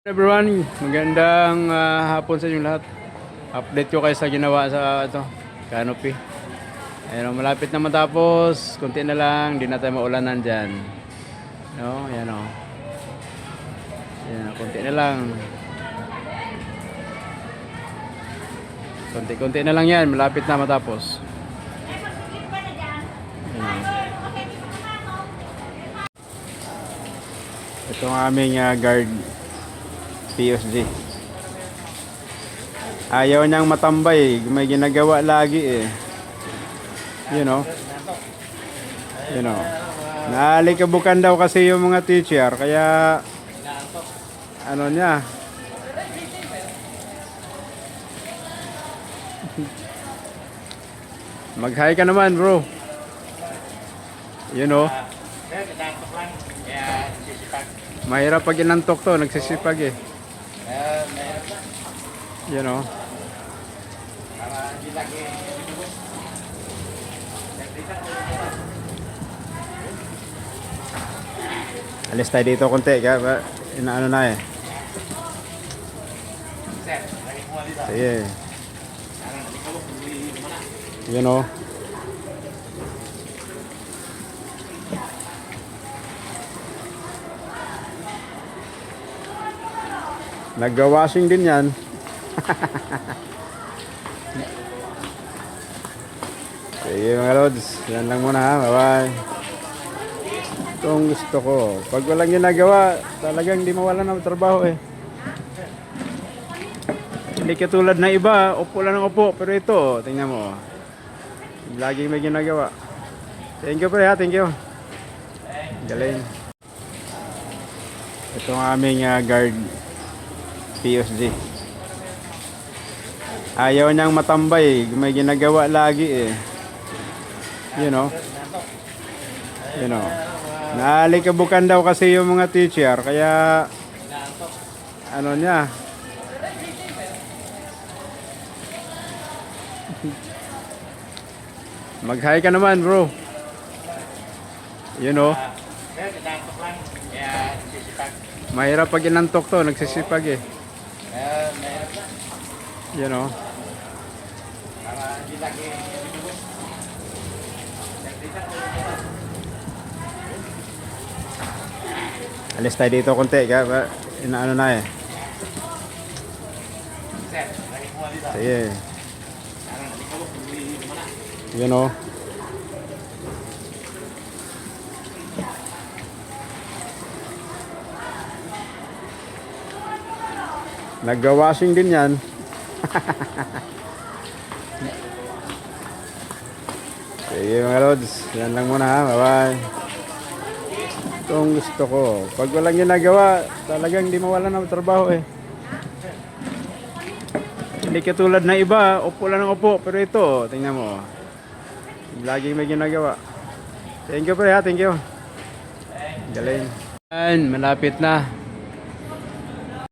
Everyone, magandang hapon sa inyo lahat. Update ko kayo sa ginawa sa canopy. Ayun, malapit na matapos, konti na lang, di na tayo maulanan dyan. No, yan o. Yan, konti na lang. Konti-konti na lang yan, malapit na matapos. Yan. Ito ang aming guard PSG. Ayaw niyang matambay, may ginagawa lagi eh. You know. Naalikabukan daw kasi yung mga teacher, kaya ano niya. Mag-hi ka naman, bro. You know. Mahirap pag inantok to, nagsisipag eh. You know. Alis tayo dito konti, kaya inaano na eh. Sige. You know. Nagga-washing din yan. Sige mga lods, yan lang muna ha, bye bye. Itong gusto ko, pag walang ginagawa, talagang di mawala ng trabaho eh. Hindi katulad na iba, upo lang ng upo, pero ito, tingnan mo, laging may ginagawa. Thank you pre ha, thank you. Galing. Ito ang aming guard PSG. Ayaw niyang matambay, may ginagawa lagi eh. You know. Naalikabukan daw kasi yung mga teacher, kaya ano niya. Mag-hi ka naman, bro. You know. Mahirap pag inantok to, nagsisipag eh. You know. Alis tayo dito konti, kaya inaano na eh. Sige. You know. Nagga-washing din yan. Sige mga lods, yan lang muna ha, bye bye. Itong gusto ko, pag walang ginagawa, talagang di mawala ng trabaho eh. Hindi katulad na iba, upo lang ng upo, pero ito, tingnan mo, laging may ginagawa. Thank you pre ha, thank you. Galing. Malapit na.